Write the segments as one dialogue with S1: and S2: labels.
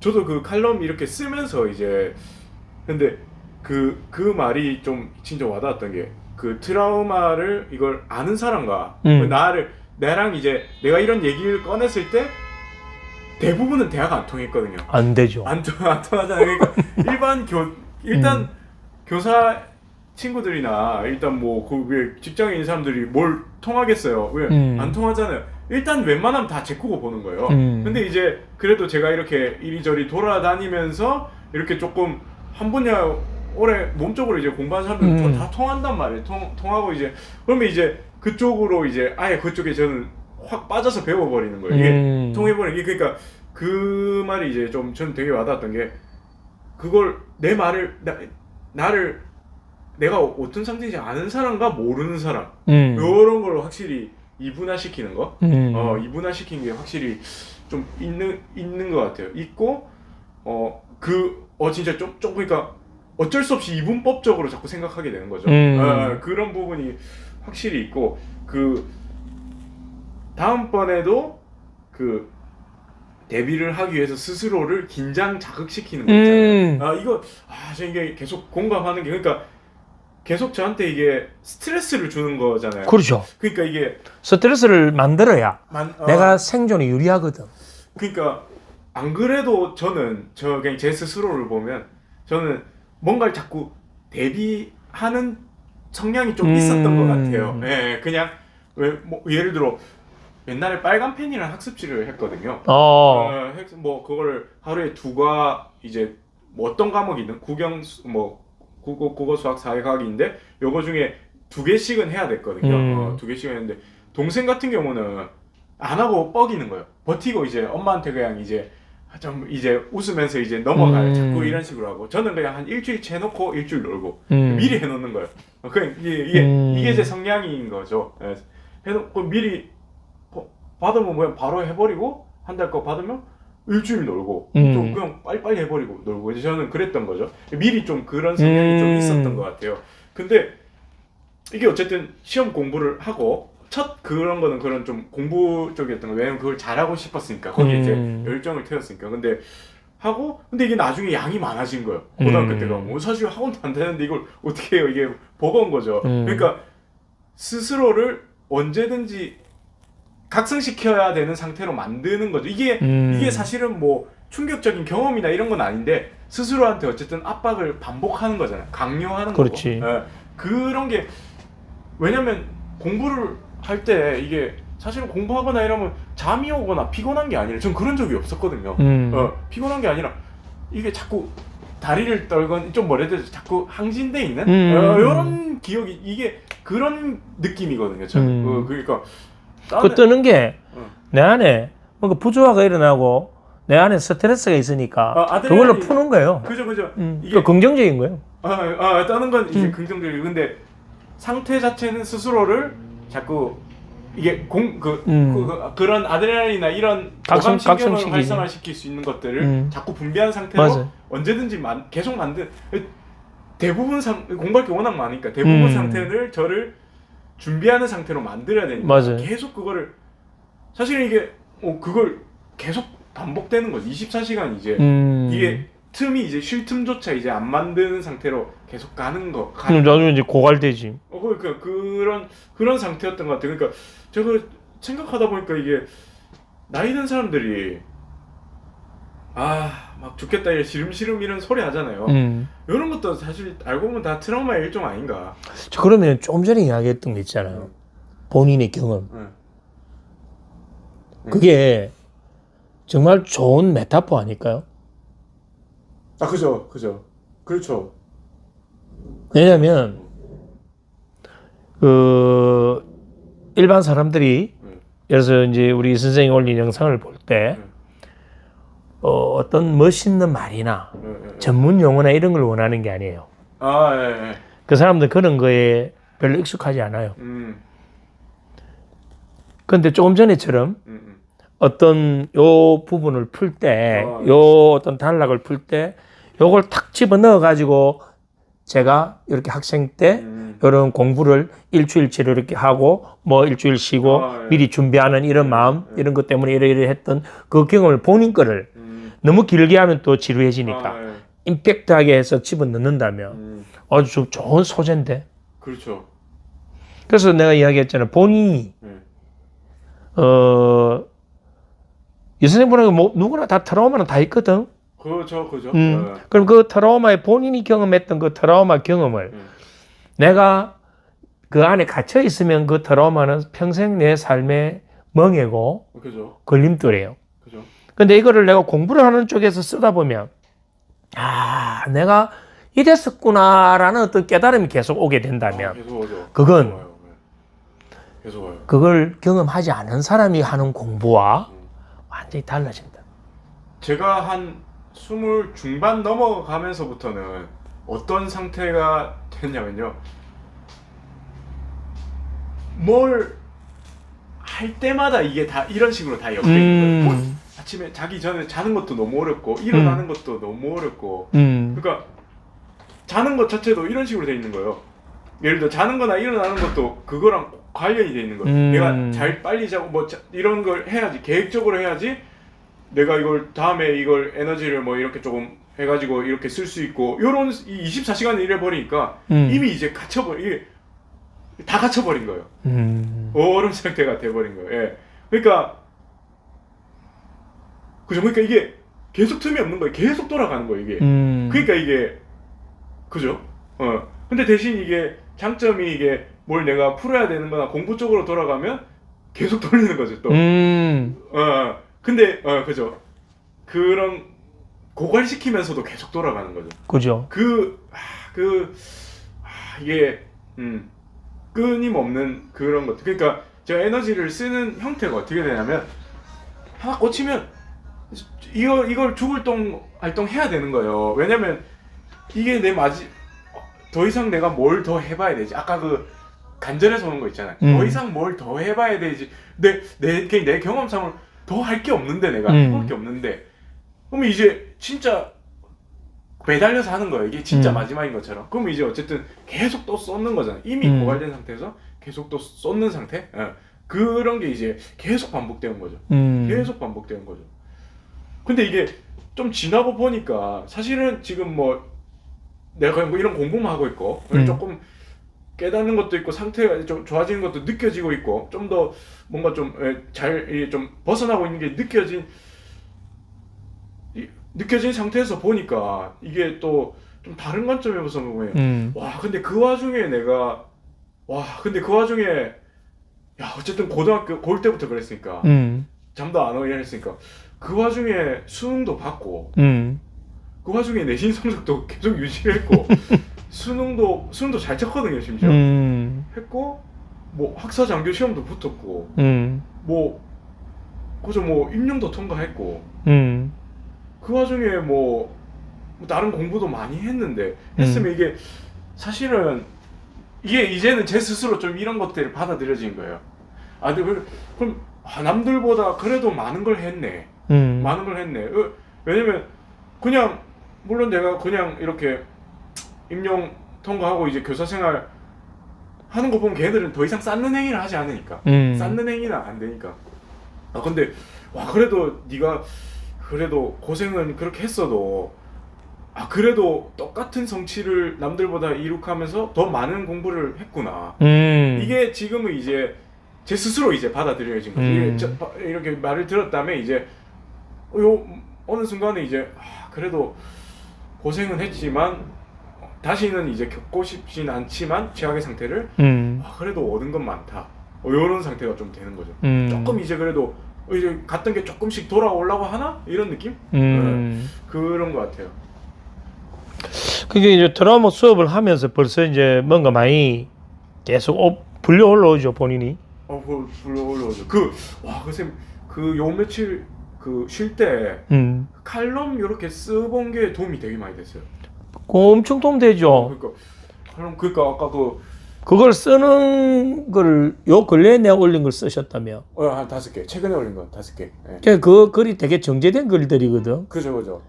S1: 저도 그 칼럼 이렇게 쓰면서 이제 근데 그 말이 좀 진짜 와닿았던 게 그 트라우마를 이걸 아는 사람과 나랑 이제 내가 이런 얘기를 꺼냈을 때 대부분은 대화가 안 통했거든요.
S2: 안 되죠.
S1: 안 통하잖아요. 그러니까 일단 교사 친구들이나 일단 뭐 그 직장에 있는 사람들이 뭘 통하겠어요. 왜 안 통하잖아요. 일단 웬만하면 다 제꾸고 보는 거예요. 근데 이제 그래도 제가 이렇게 이리저리 돌아다니면서 이렇게 조금 한 분야 오래 몸쪽으로 이제 공부하는 사람들 다 통한단 말이에요. 통하고 이제 그러면 이제 그쪽으로 이제 아예 그쪽에 저는 확 빠져서 배워버리는 거예요. 이게 통해버리는 게 그러니까 그 말이 이제 좀 저는 되게 와닿았던 게 그걸 내 말을 나를 내가 어떤 상태인지 아는 사람과 모르는 사람 이런 걸 확실히 이분화시키는 거 이분화시킨 게 확실히 좀 있는 것 같아요. 있고 진짜 좀 그러니까 어쩔 수 없이 이분법적으로 자꾸 생각하게 되는 거죠. 그런 부분이 확실히 있고 그 다음번에도 그 데뷔를 하기 위해서 스스로를 긴장 자극시키는 거 있잖아요. 저 이게 계속 공감하는 게 그러니까 계속 저한테 이게 스트레스를 주는 거잖아요.
S2: 그렇죠.
S1: 그러니까 이게
S2: 스트레스를 만들어야 내가 생존에 유리하거든.
S1: 그러니까 안 그래도 저는 그냥 제 스스로를 보면 저는 뭔가를 자꾸 대비하는 성향이 좀 있었던 것 같아요. 예, 그냥 뭐 예를 들어 옛날에 빨간 펜이라는 학습지를 했거든요. 뭐 그거를 하루에 이제 뭐 어떤 과목이든 뭐 국어, 수학, 사회, 과학인데 요거 중에 2개씩은 해야 됐거든요. 2개씩은 했는데 동생 같은 경우는 안 하고 뻐기는 거예요. 버티고 이제 엄마한테 그냥 이제 좀 이제 웃으면서 이제 넘어가요. 자꾸 이런 식으로 하고 저는 그냥 한 일주일치 해놓고 일주일 놀고 미리 해놓는 거예요. 그냥 이게 제 성향인 거죠. 해놓고 미리 받으면 그냥 바로 해버리고 한 달 거 받으면 일주일 놀고 좀 그냥 빨리빨리 해버리고 놀고 이제 저는 그랬던 거죠. 미리 좀 그런 성향이 좀 있었던 것 같아요. 근데 이게 어쨌든 시험 공부를 하고 첫 그런 거는 그런 좀 공부 쪽이었던 거 왜냐면 그걸 잘하고 싶었으니까 거기에 이제 열정을 태웠으니까 근데 이게 나중에 양이 많아진 거예요. 고등학교 때가 뭐 사실 학원도 안 되는데 이걸 어떻게 해요. 이게 버거운 거죠. 그러니까 스스로를 언제든지 각성시켜야 되는 상태로 만드는 거죠. 이게 사실은 뭐 충격적인 경험이나 이런 건 아닌데 스스로한테 어쨌든 압박을 반복하는 거잖아요. 강요하는
S2: 그렇지.
S1: 거고. 그런 게 왜냐면 공부를 할 때 이게 사실은 공부하거나 이러면 잠이 오거나 피곤한 게 아니라 전 그런 적이 없었거든요. 피곤한 게 아니라 이게 자꾸 다리를 떨건 좀 뭐래도 자꾸 항진돼 있는 이런 기억이 이게 그런 느낌이거든요. 저는 그러니까
S2: 그 뜨는 게 내 안에 뭔가 부조화가 일어나고 내 안에 스트레스가 있으니까 그걸로 푸는 거예요.
S1: 그죠.
S2: 이게 긍정적인 거예요.
S1: 떠는 건 이제 긍정적이고 근데 상태 자체는 스스로를 자꾸 이게 그런 아드레날린이나 이런 오감신경을 활성화시킬 수 있는 것들을 자꾸 분비한 상태로
S2: 맞아요.
S1: 언제든지 계속 대부분 공부할 게 워낙 많으니까 대부분 상태를 저를 준비하는 상태로 만들어야 되니까
S2: 맞아요.
S1: 계속 그거를 사실은 이게 그걸 계속 반복되는 거지. 24시간 이제 이게 틈이 이제 쉴 틈조차 이제 안 만드는 상태로 계속 가는 거.
S2: 나중에 이제 고갈되지.
S1: 그러니까 그런 상태였던 것 같아요. 그러니까 제가 생각하다 보니까 이게 나이 든 사람들이 막 죽겠다 이런 시름시름 이런 소리 하잖아요. 이런 것도 사실 알고 보면 다 트라우마의 일종 아닌가.
S2: 그러면 좀 전에 이야기했던 게 있잖아요. 본인의 경험. 그게 정말 좋은 메타포 아닐까요?
S1: 그죠. 그렇죠.
S2: 왜냐면 일반 사람들이 예를 들어서 이제 우리 선생님이 올린 영상을 볼 때 어떤 멋있는 말이나 전문 용어나 이런 걸 원하는 게 아니에요. 그 사람들 그런 거에 별로 익숙하지 않아요. 그런데 조금 전에처럼 어떤 요 부분을 풀 때, 요 어떤 단락을 풀 때, 요걸 탁 집어 넣어 가지고 제가 이렇게 학생 때 이런 공부를 일주일치로 이렇게 하고 뭐 일주일 쉬고 미리 준비하는 이런 마음 이런 것 때문에 이래 했던 그 경험을 본인 거를 너무 길게 하면 또 지루해지니까
S1: 아, 예.
S2: 임팩트하게 해서 집어넣는다면 아주 좋은 소재인데.
S1: 그렇죠.
S2: 그래서 내가 이야기했잖아. 본인이 이 선생님보다 뭐 누구나 다 트라우마는 다 있거든.
S1: 그죠.
S2: 그럼 그 트라우마에 본인이 경험했던 그 트라우마 경험을 내가 그 안에 갇혀 있으면 그 트라우마는 평생 내 삶의 멍해고
S1: 그죠.
S2: 걸림돌이에요.
S1: 그죠.
S2: 근데 이거를 내가 공부를 하는 쪽에서 쓰다 보면 내가 이랬었구나라는 어떤 깨달음이 계속 오게 된다면
S1: 계속 오죠.
S2: 그건
S1: 계속 와요.
S2: 그걸 경험하지 않은 사람이 하는 공부와 완전히 달라진다.
S1: 제가 한 20 중반 넘어가면서부터는 어떤 상태가 됐냐면요. 뭘 할 때마다 이게 다 이런 식으로 다 엮여있는 거예요. 뭐 아침에 자기 전에 자는 것도 너무 어렵고 일어나는 것도 너무 어렵고 그러니까 자는 것 자체도 이런 식으로 돼 있는 거예요. 예를 들어 자는 거나 일어나는 것도 그거랑 관련이 돼 있는 거예요. 내가 잘 빨리 자고 뭐 이런 걸 해야지, 계획적으로 해야지 내가 이걸 다음에 이걸 에너지를 뭐 이렇게 조금 해가지고 이렇게 쓸 수 있고 요런 24시간을 일해버리니까 이미 이제 다 갇혀버린 거예요. 얼음 상태가 돼버린 거예요. 예. 그러니까 그죠. 그러니까 이게 계속 틈이 없는 거예요. 계속 돌아가는 거예요. 이게. 그러니까 이게 그죠. 근데 대신 이게 장점이 이게 뭘 내가 풀어야 되는 거나 공부 쪽으로 돌아가면 계속 돌리는 거죠 또. 근데 그죠. 그런 고갈시키면서도 계속 돌아가는 거죠.
S2: 그죠.
S1: 이게 끊임없는 그런 것. 그러니까 제가 에너지를 쓰는 형태가 어떻게 되냐면 하나 꽂히면 이걸 죽을 활동 해야 되는 거예요. 왜냐면 이게 더 이상 내가 뭘 더 해봐야 되지. 아까 그 간절해서 오는 거 있잖아요. 더 이상 뭘 더 해봐야 되지. 내 경험상으로 더 할 게 없는데 내가 해볼 게 없는데 그러면 이제 진짜 매달려서 하는 거예요. 이게 진짜 마지막인 것처럼. 그러면 이제 어쨌든 계속 또 쏟는 거잖아요. 이미 고갈된 상태에서 계속 또 쏟는 상태. 그런 게 이제 계속 반복되는 거죠. 계속 반복되는 거죠. 근데 이게 좀 지나고 보니까 사실은 지금 뭐 내가 뭐 이런 공부만 하고 있고 조금 깨닫는 것도 있고 상태가 좀 좋아지는 것도 느껴지고 있고 좀 더 뭔가 좀 벗어나고 있는 게 느껴진 상태에서 보니까 이게 또 좀 다른 관점에서 보면 근데 그 와중에 어쨌든 고등학교 고1 때부터 그랬으니까 잠도 안 오고 이랬으니까 그 와중에 수능도 받고 그 와중에 내신 성적도 계속 유지했고 수능도 잘 쳤거든요 심지어 했고 뭐 학사 장교 시험도 붙었고 뭐 그저 뭐 임용도 통과했고 그 와중에 뭐 다른 공부도 많이 했는데 했으면 이게 사실은 이게 이제는 제 스스로 좀 이런 것들을 받아들여진 거예요. 그럼 남들보다 그래도 많은 걸 했네. 왜냐면 그냥 물론 내가 그냥 이렇게 임용 통과하고 이제 교사 생활 하는 거 보면 걔네들은 더 이상 쌓는 행위를 하지 않으니까 쌓는 행위는 안 되니까. 근데 그래도 네가 그래도 고생은 그렇게 했어도 그래도 똑같은 성취를 남들보다 이룩하면서 더 많은 공부를 했구나. 이게 지금은 이제 제 스스로 이제 받아들여진 거죠. 이렇게 말을 들었다면 이제 어느 순간에 이제 그래도 고생은 했지만 다시는 이제 겪고 싶진 않지만 최악의 상태를 그래도 얻은 건 많다. 이런 상태가 좀 되는 거죠. 조금 이제 그래도 이제 갔던 게 조금씩 돌아오려고 하나? 이런 느낌? 그런 것 같아요.
S2: 그게 이제 트라우마 수업을 하면서 벌써 이제 뭔가 많이 계속 불려 올라오죠, 본인이.
S1: 불려 올라오죠. 요 며칠 쉴 때 칼럼 이렇게 써본 게 도움이 되게 많이 됐어요.
S2: 엄청 도움 되죠.
S1: 그러니까 아까
S2: 그걸 쓰는 걸 요 근래에 내가 올린 걸 쓰셨다며.
S1: 한 5개. 최근에 올린 건 5개. 네.
S2: 그 글이 되게 정제된 글들이거든.
S1: 그죠.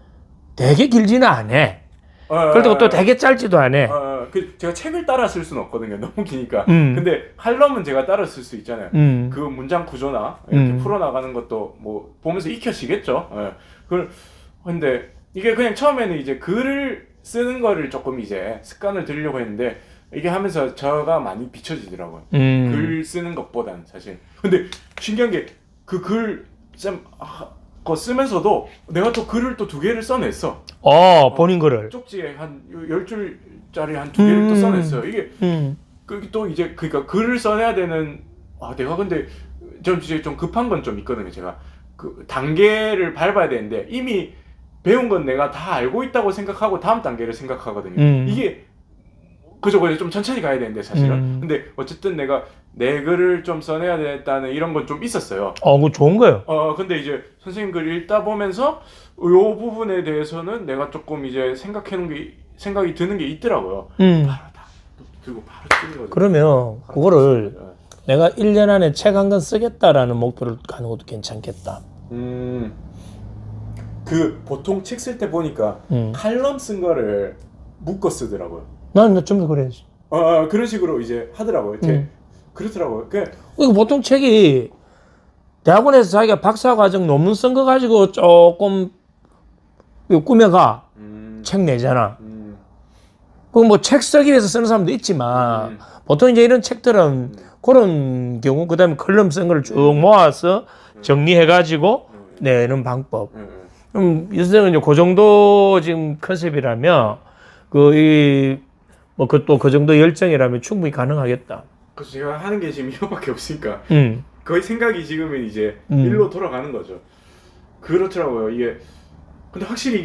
S2: 되게 길지는 않아. 그렇다고 또 되게 짧지도 않아.
S1: 제가 책을 따라 쓸 수는 없거든요. 너무 기니까. 근데 칼럼은 제가 따라 쓸 수 있잖아요. 그 문장 구조나 이렇게 풀어나가는 것도 뭐 보면서 익혀지겠죠. 근데 이게 그냥 처음에는 이제 글을 쓰는 거를 조금 이제 습관을 들이려고 했는데 이게 하면서 저가 많이 비춰지더라고요. 글 쓰는 것보단 사실. 근데 신기한 게 그 글 거 쓰면서도 내가 또 글을 또 2개를 써냈어.
S2: 본인 거를.
S1: 쪽지에 한 10줄짜리 한 2개를 또 써냈어요. 이게 또 이제 그러니까 글을 써내야 되는 내가 근데 전 이제 좀 급한 건 좀 있거든요. 제가 그 단계를 밟아야 되는데 이미 배운 건 내가 다 알고 있다고 생각하고 다음 단계를 생각하거든요. 이게 그저 좀 천천히 가야 되는데 사실은. 근데 어쨌든 내가 내 글을 좀 써내야 되겠다는 이런 건 좀 있었어요.
S2: 그거 좋은 거예요.
S1: 근데 이제 선생님 글 읽다 보면서 요 부분에 대해서는 내가 조금 이제 생각이 드는 게 있더라고요. 바로 다 들고 바로 쓰는 거죠.
S2: 그러면 그거를 내가 1년 안에 책 한 권 쓰겠다라는 목표를 가는 것도 괜찮겠다.
S1: 그 보통 책 쓸 때 보니까 칼럼 쓴 거를 묶어 쓰더라고요.
S2: 나는 좀 그래야지.
S1: 그런 식으로 이제 하더라고요. 그렇더라고요.
S2: 이거 보통 책이 대학원에서 자기가 박사과정 논문 쓴 거 가지고 조금 꾸며가 책 내잖아. 그 뭐 책 쓰기 위해서 쓰는 사람도 있지만 보통 이제 이런 책들은 그런 경우 그다음에 컬럼 쓴 걸 쭉 모아서 정리해가지고 내는 방법. 이 선생은 이제 그 정도 지금 컨셉이라면 그 정도 열정이라면 충분히 가능하겠다.
S1: 그래서 제가 하는 게 지금 이거밖에 없으니까 거의 생각이 지금은 이제 일로 돌아가는 거죠. 그렇더라고요. 이게 근데 확실히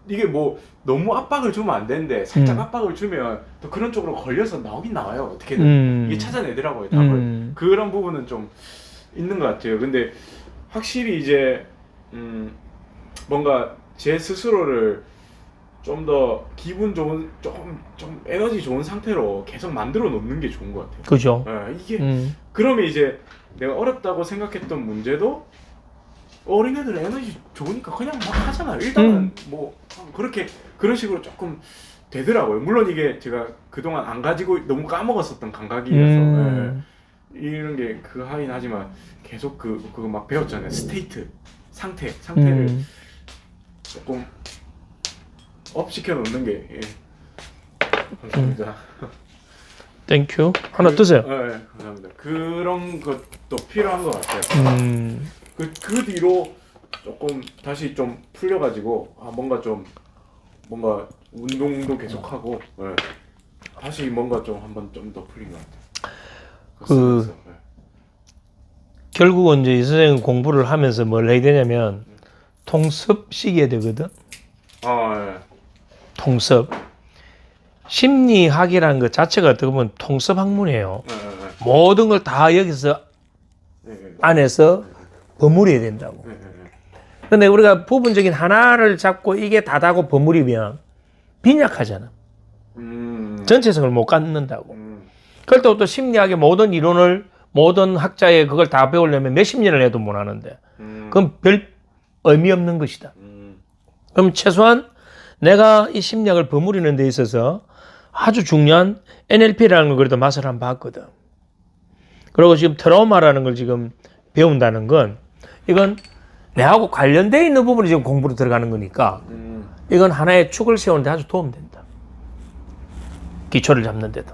S1: 이게 뭐 너무 압박을 주면 안 되는데 살짝 압박을 주면 또 그런 쪽으로 걸려서 나오긴 나와요. 어떻게든 이게 찾아내더라고요. 답을. 그런 부분은 좀 있는 것 같아요. 근데 확실히 이제 뭔가 제 스스로를 좀 더 기분 좋은 좀 에너지 좋은 상태로 계속 만들어 놓는 게 좋은 것 같아요.
S2: 그죠.
S1: 이게 그러면 이제 내가 어렵다고 생각했던 문제도 어린애들은 에너지 좋으니까 그냥 막 하잖아요. 일단은 뭐 그렇게 그런 식으로 조금 되더라고요. 물론 이게 제가 그동안 안 가지고 너무 까먹었었던 감각이라서 이런 게 하긴 하지만 계속 그거 막 배웠잖아요. 스테이트 상태를 조금 업 시켜놓는 게 감사합니다.
S2: 땡큐. 하나 드세요.
S1: 네, 감사합니다. 그런 것도 필요한 것 같아요. 그 뒤로 조금 다시 좀 풀려가지고 뭔가 운동도 계속하고 다시 뭔가 좀 한번 좀 더 풀린 것 같아요.
S2: 결국은 이제 이 선생님 공부를 하면서 뭘 해야 되냐면 통습시켜야 되거든. 통습. 심리학이라는 것 자체가 어떻게 보면 통습 학문이에요. 모든 걸 다 여기서 안에서 버무려야 된다고. 근데 우리가 부분적인 하나를 잡고 이게 다다고 버무리면 빈약하잖아. 전체성을 못 갖는다고. 그럴 때 또 심리학의 모든 이론을 모든 학자의 그걸 다 배우려면 몇십 년을 해도 못 하는데 그건 별 의미 없는 것이다. 그럼 최소한 내가 이 심리학을 버무리는 데 있어서 아주 중요한 NLP라는 걸 그래도 맛을 한번 봤거든. 그리고 지금 트라우마라는 걸 지금 배운다는 건 이건 내하고 관련되어 있는 부분이 지금 공부로 들어가는 거니까 이건 하나의 축을 세우는 데 아주 도움된다. 기초를 잡는 데도.